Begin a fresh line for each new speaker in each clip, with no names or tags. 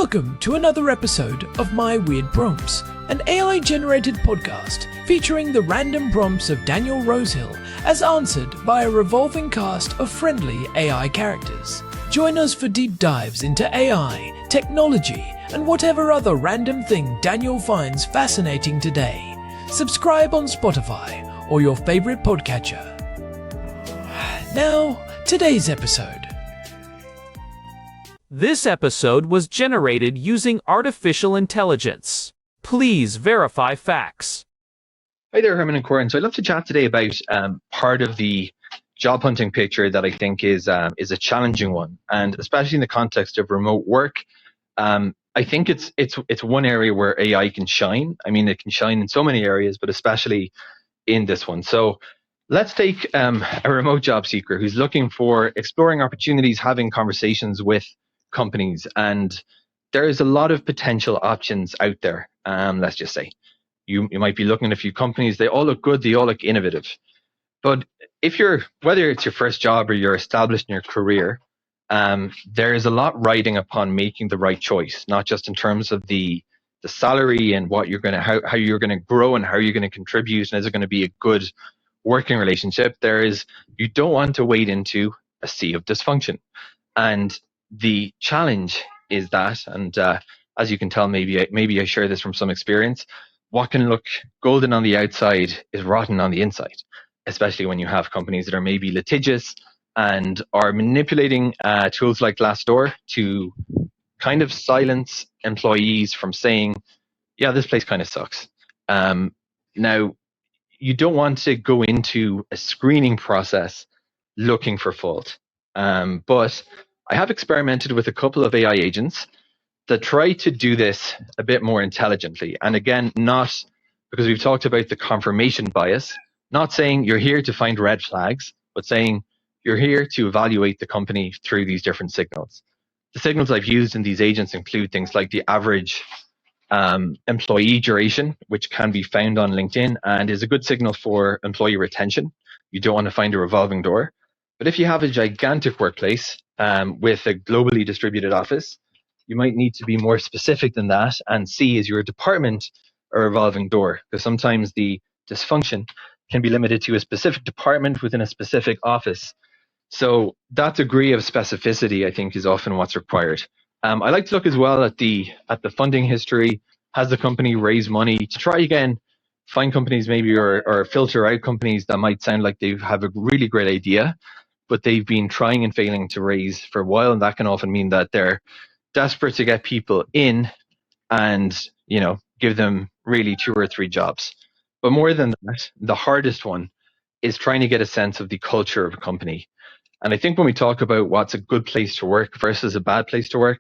Welcome to another episode of My Weird Prompts, an AI-generated podcast featuring the random prompts of Daniel Rosehill as answered by a revolving cast of friendly AI characters. Join us for deep dives into AI, technology, and whatever other random thing Daniel finds fascinating today. Subscribe on Spotify or your favorite podcatcher. Now, today's episode.
This episode was generated using artificial intelligence. Please verify facts.
Hi there, Herman and Corn. So I'd love to chat today about part of the job hunting picture that I think is a challenging one, and especially in the context of remote work. I think it's one area where AI can shine. I mean, it can shine in so many areas, but especially in this one. So let's take a remote job seeker who's looking for exploring opportunities, having conversations with companies, and there is a lot of potential options out there. Let's just say you might be looking at a few companies. They all look good. They all look innovative. But whether it's your first job or you're established in your career, there is a lot riding upon making the right choice, not just in terms of the salary and what you're going to, how you're going to grow and how you're going to contribute, and is it going to be a good working relationship. You don't want to wade into a sea of dysfunction. And the challenge is that, and as you can tell, maybe I share this from some experience, what can look golden on the outside is rotten on the inside, especially when you have companies that are maybe litigious and are manipulating tools like Glassdoor to kind of silence employees from saying, yeah, this place kind of sucks. Now, you don't want to go into a screening process looking for fault. But I have experimented with a couple of AI agents that try to do this a bit more intelligently. And again, not because we've talked about the confirmation bias, not saying you're here to find red flags, but saying you're here to evaluate the company through these different signals. The signals I've used in these agents include things like the average employee duration, which can be found on LinkedIn and is a good signal for employee retention. You don't want to find a revolving door. But if you have a gigantic workplace with a globally distributed office, you might need to be more specific than that and see, is your department a revolving door? Because sometimes the dysfunction can be limited to a specific department within a specific office. So that degree of specificity, I think, is often what's required. I like to look as well at the funding history. Has the company raised money to try again, find companies maybe or filter out companies that might sound like they have a really great idea, but they've been trying and failing to raise for a while, and that can often mean that they're desperate to get people in and, give them really 2 or 3 jobs. But more than that, the hardest one is trying to get a sense of the culture of a company. And I think when we talk about what's a good place to work versus a bad place to work,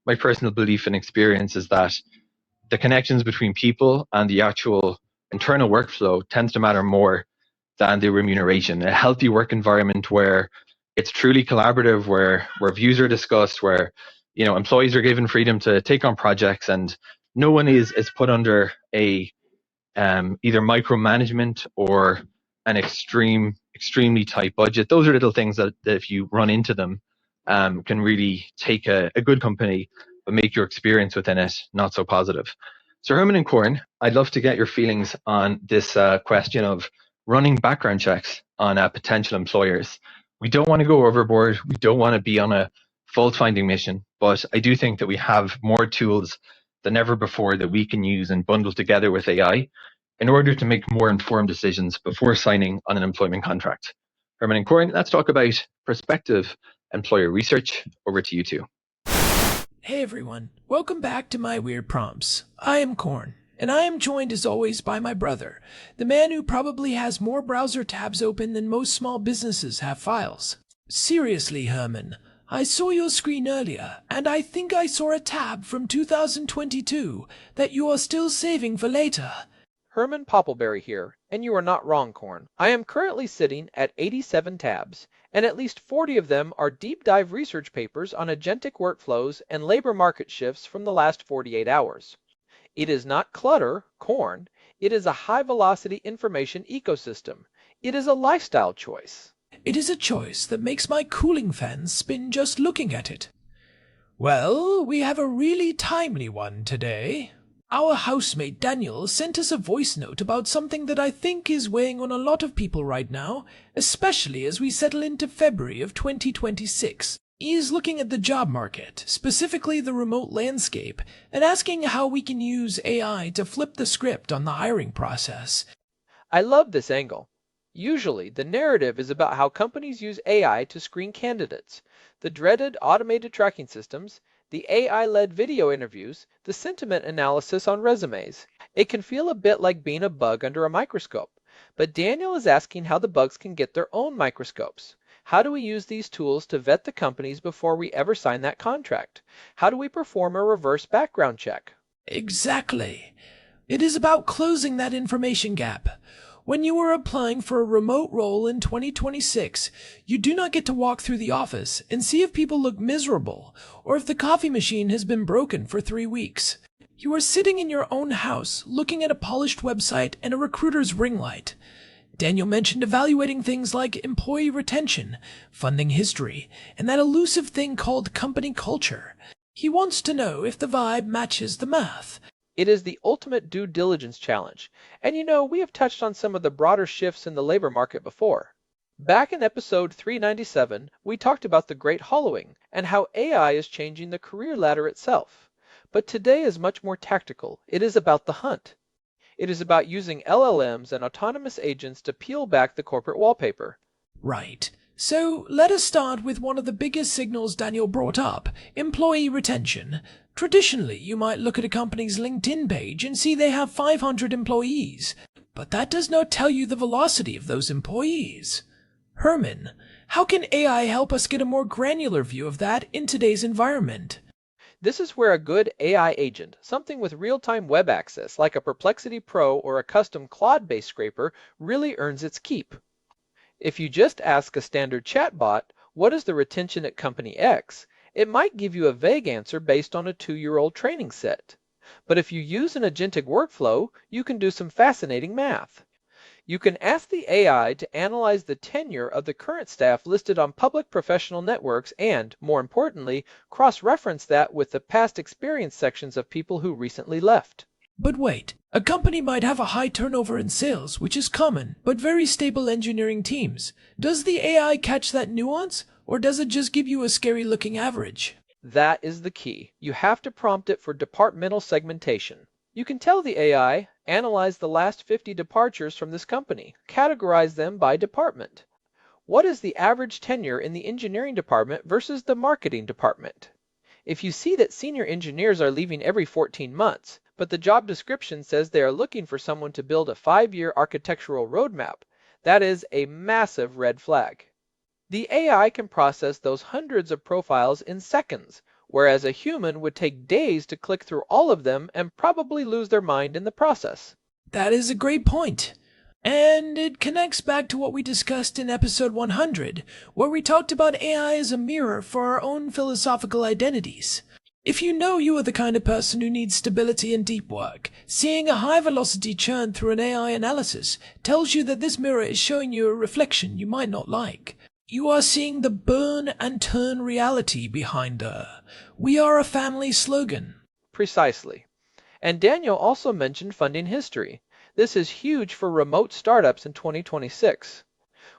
my personal belief and experience is that the connections between people and the actual internal workflow tends to matter more than the remuneration. A healthy work environment where it's truly collaborative, where views are discussed, where employees are given freedom to take on projects, and no one is put under a either micromanagement or an extremely tight budget. Those are little things that if you run into them, can really take a good company but make your experience within it not so positive. So Herman and Corn, I'd love to get your feelings on this question of running background checks on potential employers. We don't want to go overboard. We don't want to be on a fault-finding mission, but I do think that we have more tools than ever before that we can use and bundle together with AI in order to make more informed decisions before signing on an employment contract. Herman and Corn, let's talk about prospective employer research. Over to you two.
Hey everyone, welcome back to My Weird Prompts. I am Corn, and I am joined as always by my brother, the man who probably has more browser tabs open than most small businesses have files. Seriously, Herman, I saw your screen earlier, and I think I saw a tab from 2022 that you are still saving for later.
Herman Poppleberry here, and you are not wrong, Corn. I am currently sitting at 87 tabs, and at least 40 of them are deep dive research papers on agentic workflows and labor market shifts from the last 48 hours. It is not clutter, Corn. It is a high-velocity information ecosystem. It is a lifestyle choice.
It is a choice that makes my cooling fans spin just looking at it. Well, we have a really timely one today. Our housemate Daniel sent us a voice note about something that I think is weighing on a lot of people right now, especially as we settle into February of 2026. He is looking at the job market, specifically the remote landscape, and asking how we can use AI to flip the script on the hiring process.
I love this angle. Usually, the narrative is about how companies use AI to screen candidates, the dreaded automated tracking systems, the AI-led video interviews, the sentiment analysis on resumes. It can feel a bit like being a bug under a microscope, but Daniel is asking how the bugs can get their own microscopes. How do we use these tools to vet the companies before we ever sign that contract? How do we perform a reverse background check?
Exactly. It is about closing that information gap. When you are applying for a remote role in 2026, you do not get to walk through the office and see if people look miserable or if the coffee machine has been broken for 3 weeks. You are sitting in your own house looking at a polished website and a recruiter's ring light. Daniel mentioned evaluating things like employee retention, funding history, and that elusive thing called company culture. He wants to know if the vibe matches the math.
It is the ultimate due diligence challenge. And we have touched on some of the broader shifts in the labor market before. Back in episode 397, we talked about the Great Hollowing and how AI is changing the career ladder itself. But today is much more tactical. It is about the hunt. It is about using LLMs and autonomous agents to peel back the corporate wallpaper.
Right. So let us start with one of the biggest signals Daniel brought up, employee retention. Traditionally, you might look at a company's LinkedIn page and see they have 500 employees, but that does not tell you the velocity of those employees. Herman, how can AI help us get a more granular view of that in today's environment?
This is where a good AI agent, something with real-time web access like a Perplexity Pro or a custom Claude-based scraper, really earns its keep. If you just ask a standard chatbot, what is the retention at company X, it might give you a vague answer based on a 2-year-old training set. But if you use an agentic workflow, you can do some fascinating math. You can ask the AI to analyze the tenure of the current staff listed on public professional networks and, more importantly, cross-reference that with the past experience sections of people who recently left.
But wait, a company might have a high turnover in sales, which is common, but very stable engineering teams. Does the AI catch that nuance, or does it just give you a scary-looking average?
That is the key. You have to prompt it for departmental segmentation. You can tell the AI, analyze the last 50 departures from this company, categorize them by department. What is the average tenure in the engineering department versus the marketing department? If you see that senior engineers are leaving every 14 months, but the job description says they are looking for someone to build a 5-year architectural roadmap, that is a massive red flag. The AI can process those hundreds of profiles in seconds, whereas a human would take days to click through all of them and probably lose their mind in the process.
That is a great point. And it connects back to what we discussed in episode 100, where we talked about AI as a mirror for our own philosophical identities. If you know you are the kind of person who needs stability and deep work, seeing a high-velocity churn through an AI analysis tells you that this mirror is showing you a reflection you might not like. You are seeing the burn and turn reality behind her. We are a family slogan.
Precisely. And Daniel also mentioned funding history. This is huge for remote startups in 2026.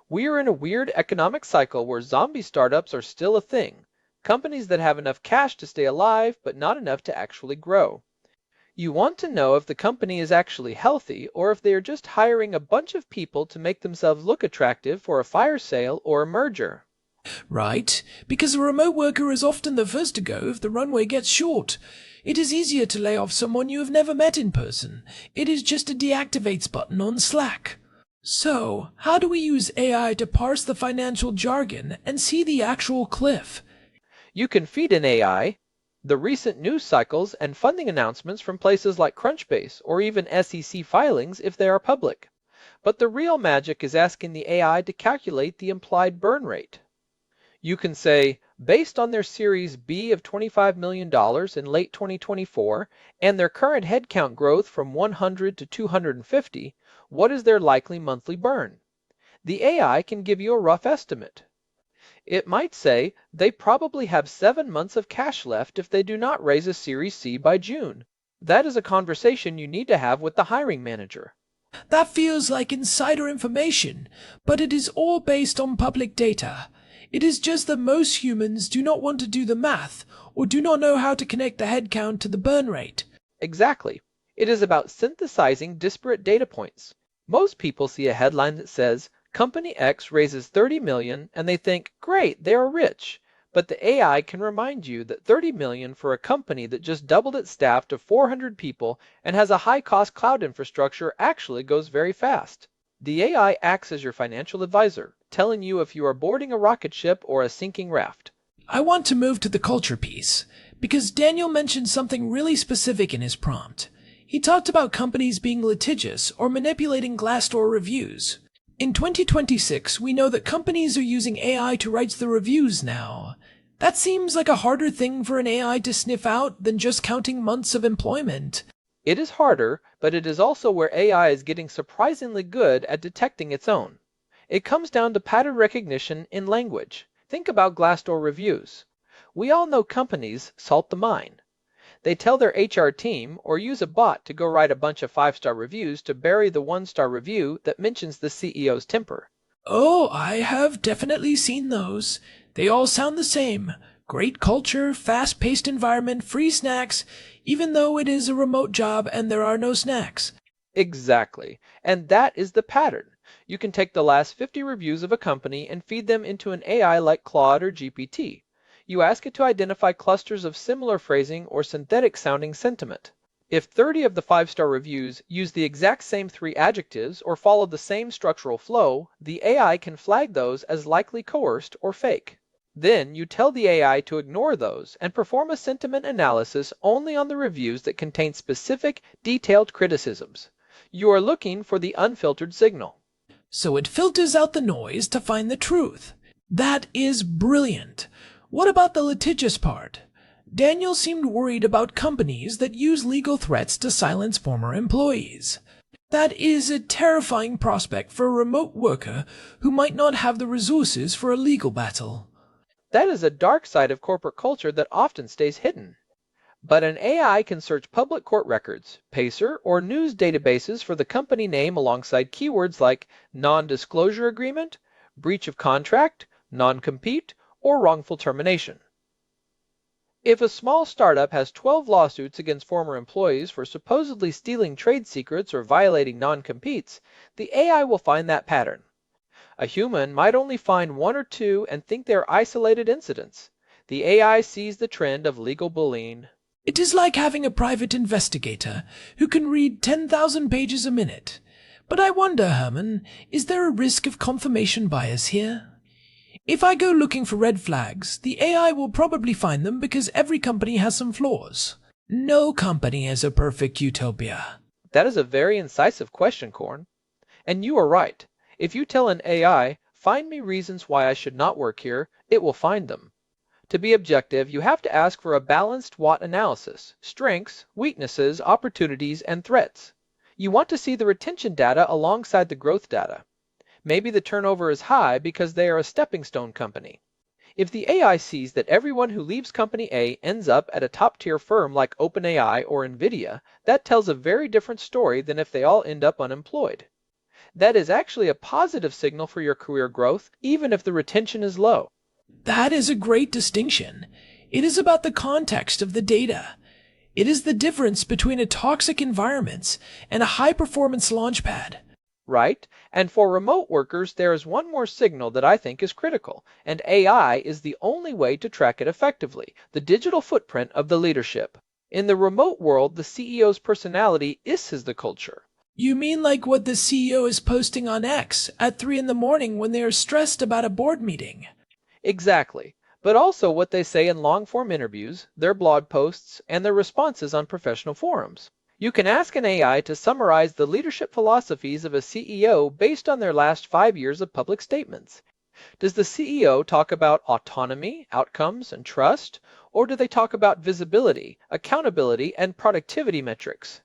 We are in a weird economic cycle where zombie startups are still a thing. Companies that have enough cash to stay alive, but not enough to actually grow. You want to know if the company is actually healthy or if they are just hiring a bunch of people to make themselves look attractive for a fire sale or a merger.
Right, because a remote worker is often the first to go if the runway gets short. It is easier to lay off someone you have never met in person. It is just a deactivates button on Slack. So, how do we use AI to parse the financial jargon and see the actual cliff?
You can feed an AI the recent news cycles and funding announcements from places like Crunchbase or even SEC filings if they are public. But the real magic is asking the AI to calculate the implied burn rate. You can say, based on their Series B of $25 million in late 2024 and their current headcount growth from 100 to 250, what is their likely monthly burn? The AI can give you a rough estimate. It might say they probably have 7 months of cash left if they do not raise a Series C by June. That is a conversation you need to have with the hiring manager.
That feels like insider information, but it is all based on public data. It is just that most humans do not want to do the math or do not know how to connect the headcount to the burn rate.
Exactly. It is about synthesizing disparate data points. Most people see a headline that says, Company X raises 30 million, and they think, great, they are rich. But the AI can remind you that 30 million for a company that just doubled its staff to 400 people and has a high-cost cloud infrastructure actually goes very fast. The AI acts as your financial advisor, telling you if you are boarding a rocket ship or a sinking raft.
I want to move to the culture piece, because Daniel mentioned something really specific in his prompt. He talked about companies being litigious or manipulating Glassdoor reviews. In 2026, we know that companies are using AI to write the reviews now. That seems like a harder thing for an AI to sniff out than just counting months of employment.
It is harder, but it is also where AI is getting surprisingly good at detecting its own. It comes down to pattern recognition in language. Think about Glassdoor reviews. We all know companies salt the mine. They tell their HR team or use a bot to go write a bunch of 5-star reviews to bury the 1-star review that mentions the CEO's temper.
Oh, I have definitely seen those. They all sound the same. Great culture, fast-paced environment, free snacks, even though it is a remote job and there are no snacks.
Exactly. And that is the pattern. You can take the last 50 reviews of a company and feed them into an AI like Claude or GPT. You ask it to identify clusters of similar phrasing or synthetic sounding sentiment. If 30 of the 5-star reviews use the exact same 3 adjectives or follow the same structural flow, the AI can flag those as likely coerced or fake. Then you tell the AI to ignore those and perform a sentiment analysis only on the reviews that contain specific, detailed criticisms. You are looking for the unfiltered signal.
So it filters out the noise to find the truth. That is brilliant. What about the litigious part? Daniel seemed worried about companies that use legal threats to silence former employees. That is a terrifying prospect for a remote worker who might not have the resources for a legal battle.
That is a dark side of corporate culture that often stays hidden. But an AI can search public court records, PACER, or news databases for the company name alongside keywords like non-disclosure agreement, breach of contract, non-compete, or wrongful termination. If a small startup has 12 lawsuits against former employees for supposedly stealing trade secrets or violating non-competes, the AI will find that pattern. A human might only find 1 or 2 and think they're isolated incidents. The AI sees the trend of legal bullying.
It is like having a private investigator who can read 10,000 pages a minute. But I wonder, Herman, is there a risk of confirmation bias here? If I go looking for red flags, the AI will probably find them because every company has some flaws. No company is a perfect utopia.
That is a very incisive question, Corn. And you are right. If you tell an AI, find me reasons why I should not work here, it will find them. To be objective, you have to ask for a balanced SWOT analysis: strengths, weaknesses, opportunities, and threats. You want to see the retention data alongside the growth data. Maybe the turnover is high because they are a stepping stone company. If the AI sees that everyone who leaves company A ends up at a top-tier firm like OpenAI or NVIDIA, that tells a very different story than if they all end up unemployed. That is actually a positive signal for your career growth, even if the retention is low.
That is a great distinction. It is about the context of the data. It is the difference between a toxic environment and a high-performance launchpad.
Right? And for remote workers, there is one more signal that I think is critical, and AI is the only way to track it effectively: the digital footprint of the leadership. In the remote world, the CEO's personality is the culture.
You mean like what the CEO is posting on X at 3 in the morning when they are stressed about a board meeting?
Exactly. But also what they say in long-form interviews, their blog posts, and their responses on professional forums. You can ask an AI to summarize the leadership philosophies of a CEO based on their last 5 years of public statements. Does the CEO talk about autonomy, outcomes, and trust? Or do they talk about visibility, accountability, and productivity metrics?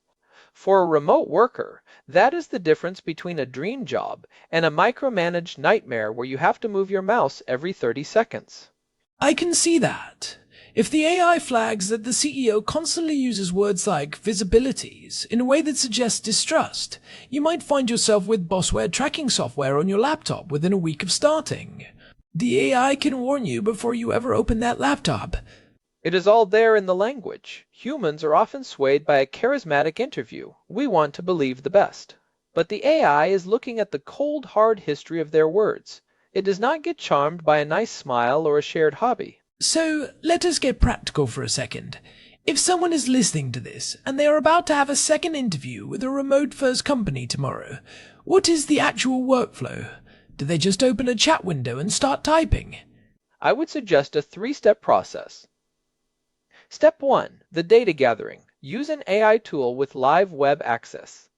For a remote worker, that is the difference between a dream job and a micromanaged nightmare where you have to move your mouse every 30 seconds.
I can see that. If the AI flags that the CEO constantly uses words like visibilities in a way that suggests distrust, you might find yourself with bossware tracking software on your laptop within a week of starting. The AI can warn you before you ever open that laptop.
It is all there in the language. Humans are often swayed by a charismatic interview. We want to believe the best. But the AI is looking at the cold, hard history of their words. It does not get charmed by a nice smile or a shared hobby.
So, let us get practical for a second. If someone is listening to this, and they are about to have a second interview with a remote-first company tomorrow, what is the actual workflow? Do they just open a chat window and start typing?
I would suggest a 3-step process. Step 1. The data gathering. Use an AI tool with live web access.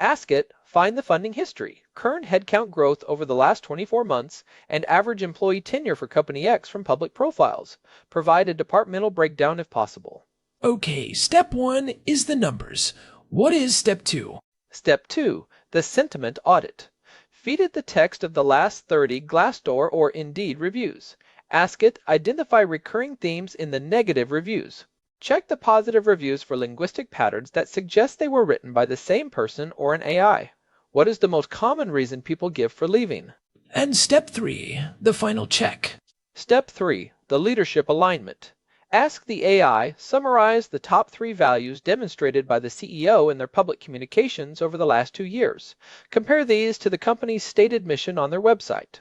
Ask it, find the funding history, current headcount growth over the last 24 months, and average employee tenure for Company X from public profiles. Provide a departmental breakdown if possible.
Okay, step 1 is the numbers. What is step 2?
Step 2. The sentiment audit. Feed it the text of the last 30 Glassdoor or Indeed reviews. Ask it, identify recurring themes in the negative reviews. Check the positive reviews for linguistic patterns that suggest they were written by the same person or an AI. What is the most common reason people give for leaving?
And step 3, the final check.
Step 3. The leadership alignment. Ask the AI, summarize the top 3 values demonstrated by the CEO in their public communications over the last 2 years. Compare these to the company's stated mission on their website.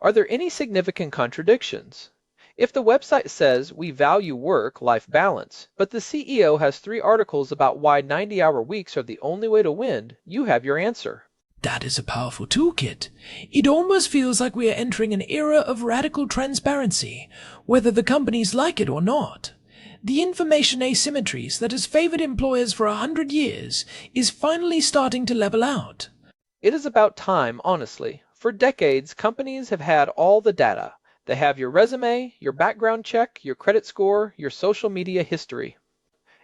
Are there any significant contradictions? If the website says we value work-life balance, but the CEO has 3 articles about why 90-hour weeks are the only way to win, you have your answer.
That is a powerful toolkit. It almost feels like we are entering an era of radical transparency, whether the companies like it or not. The information asymmetries that has favored employers for 100 years is finally starting to level out.
It is about time, honestly. For decades, companies have had all the data. They have your resume, your background check, your credit score, your social media history.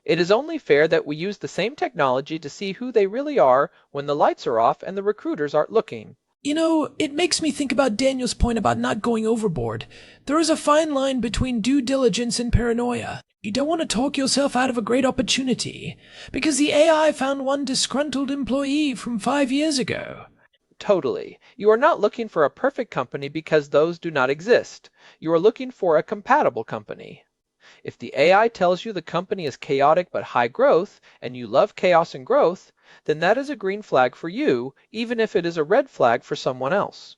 It is only fair that we use the same technology to see who they really are when the lights are off and the recruiters aren't looking.
You know, it makes me think about Daniel's point about not going overboard. There is a fine line between due diligence and paranoia. You don't want to talk yourself out of a great opportunity, because the AI found one disgruntled employee from 5 years ago.
Totally. You are not looking for a perfect company because those do not exist. You are looking for a compatible company. If the AI tells you the company is chaotic but high growth, and you love chaos and growth, then that is a green flag for you, even if it is a red flag for someone else.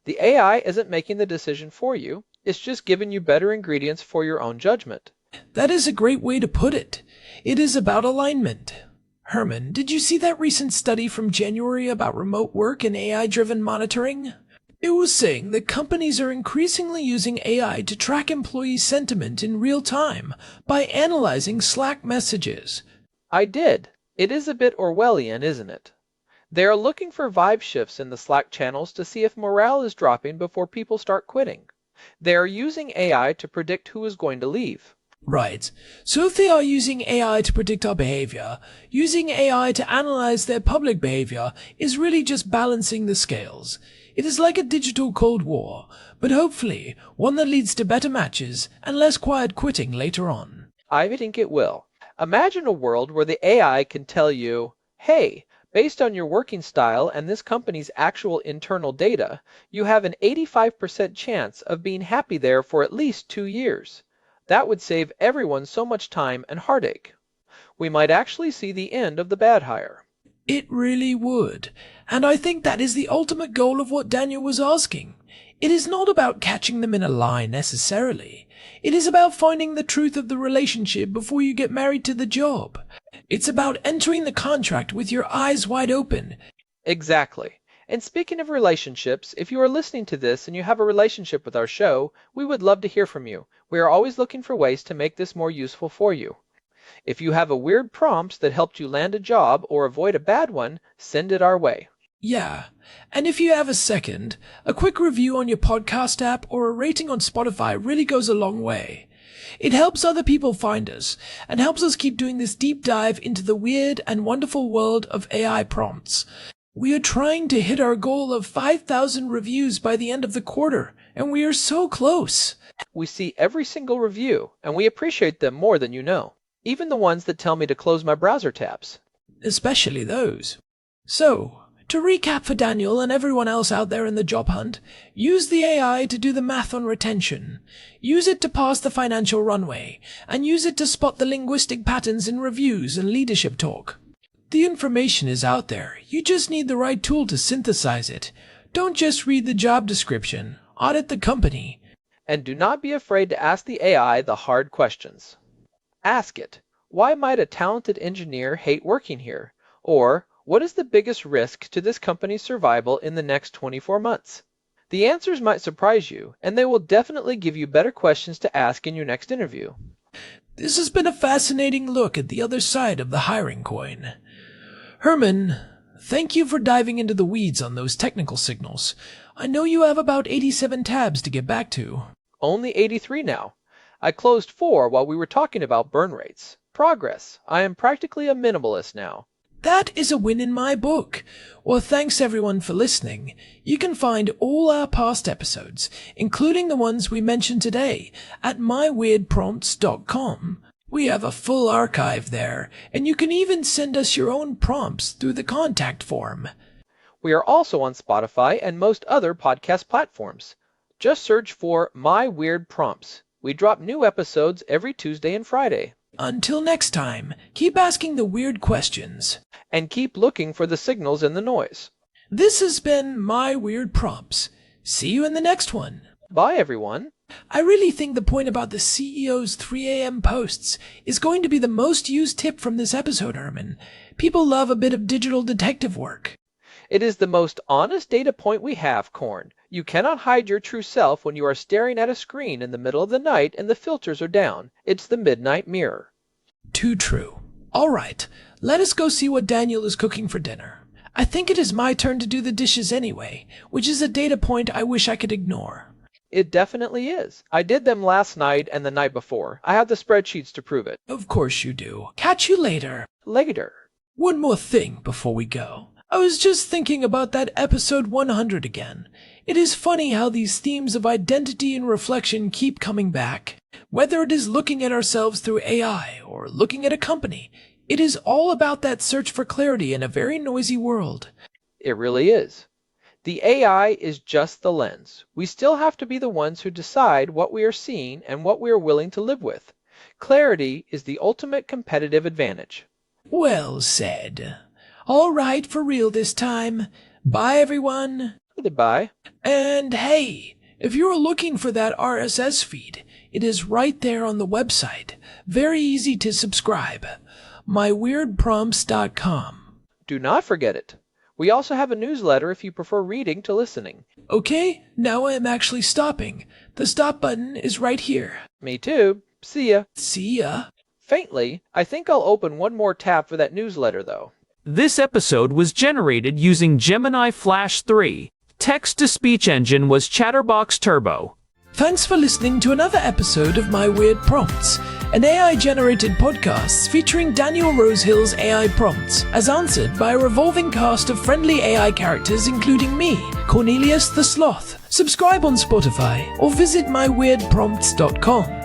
The AI isn't making the decision for you, it's just giving you better ingredients for your own judgment.
That is a great way to put it. It is about alignment. Herman, did you see that recent study from January about remote work and AI-driven monitoring? It was saying that companies are increasingly using AI to track employee sentiment in real time by analyzing Slack messages.
I did. It is a bit Orwellian, isn't it? They are looking for vibe shifts in the Slack channels to see if morale is dropping before people start quitting. They are using AI to predict who is going to leave.
Right. So if they are using AI to predict our behavior, using AI to analyze their public behavior is really just balancing the scales. It is like a digital Cold War, but hopefully one that leads to better matches and less quiet quitting later on.
I think it will. Imagine a world where the AI can tell you, hey, based on your working style and this company's actual internal data, you have an 85% chance of being happy there for at least 2 years. That would save everyone so much time and heartache. We might actually see the end of the bad hire.
It really would. And I think that is the ultimate goal of what Daniel was asking. It is not about catching them in a lie necessarily. It is about finding the truth of the relationship before you get married to the job. It's about entering the contract with your eyes wide open.
Exactly. And speaking of relationships, if you are listening to this and you have a relationship with our show, we would love to hear from you. We are always looking for ways to make this more useful for you. If you have a weird prompt that helped you land a job or avoid a bad one, send it our way.
Yeah, and if you have a second, a quick review on your podcast app or a rating on Spotify really goes a long way. It helps other people find us, and helps us keep doing this deep dive into the weird and wonderful world of AI prompts. We are trying to hit our goal of 5,000 reviews by the end of the quarter, and we are so close.
We see every single review, and we appreciate them more than you know. Even the ones that tell me to close my browser tabs.
Especially those. So, to recap for Daniel and everyone else out there in the job hunt, use the AI to do the math on retention, use it to pass the financial runway, and use it to spot the linguistic patterns in reviews and leadership talk. The information is out there, you just need the right tool to synthesize it. Don't just read the job description, audit the company.
And do not be afraid to ask the AI the hard questions. Ask it, why might a talented engineer hate working here? Or, what is the biggest risk to this company's survival in the next 24 months? The answers might surprise you, and they will definitely give you better questions to ask in your next interview.
This has been a fascinating look at the other side of the hiring coin. Herman, thank you for diving into the weeds on those technical signals. I know you have about 87 tabs to get back to.
Only 83 now. I closed 4 while we were talking about burn rates. Progress. I am practically a minimalist now.
That is a win in my book. Well, thanks everyone for listening. You can find all our past episodes, including the ones we mentioned today, at myweirdprompts.com. We have a full archive there, and you can even send us your own prompts through the contact form.
We are also on Spotify and most other podcast platforms. Just search for My Weird Prompts. We drop new episodes every Tuesday and Friday.
Until next time, keep asking the weird questions.
And keep looking for the signals in the noise.
This has been My Weird Prompts. See you in the next one.
Bye, everyone.
I really think the point about the CEO's 3 a.m. posts is going to be the most used tip from this episode, Herman. People love a bit of digital detective work.
It is the most honest data point we have, Corn. You cannot hide your true self when you are staring at a screen in the middle of the night and the filters are down. It's the midnight mirror.
Too true. All right, let us go see what Daniel is cooking for dinner. I think it is my turn to do the dishes anyway, which is a data point I wish I could ignore.
It definitely is. I did them last night and the night before. I have the spreadsheets to prove it.
Of course you do. Catch you later.
Later.
One more thing before we go. I was just thinking about that episode 100 again. It is funny how these themes of identity and reflection keep coming back. Whether it is looking at ourselves through AI or looking at a company, it is all about that search for clarity in a very noisy world.
It really is. The AI is just the lens. We still have to be the ones who decide what we are seeing and what we are willing to live with. Clarity is the ultimate competitive advantage.
Well said. All right, for real this time. Bye, everyone.
Goodbye.
And hey, if you're looking for that RSS feed, it is right there on the website. Very easy to subscribe. myweirdprompts.com.
Do not forget it. We also have a newsletter if you prefer reading to listening.
Okay, now I am actually stopping. The stop button is right here.
Me too. See ya.
See ya.
Faintly, I think I'll open one more tab for that newsletter though.
This episode was generated using Gemini Flash 3. Text-to-speech engine was Chatterbox Turbo.
Thanks for listening to another episode of My Weird Prompts, an AI-generated podcast featuring Daniel Rosehill's AI prompts, as answered by a revolving cast of friendly AI characters including me, Cornelius the Sloth. Subscribe on Spotify or visit myweirdprompts.com.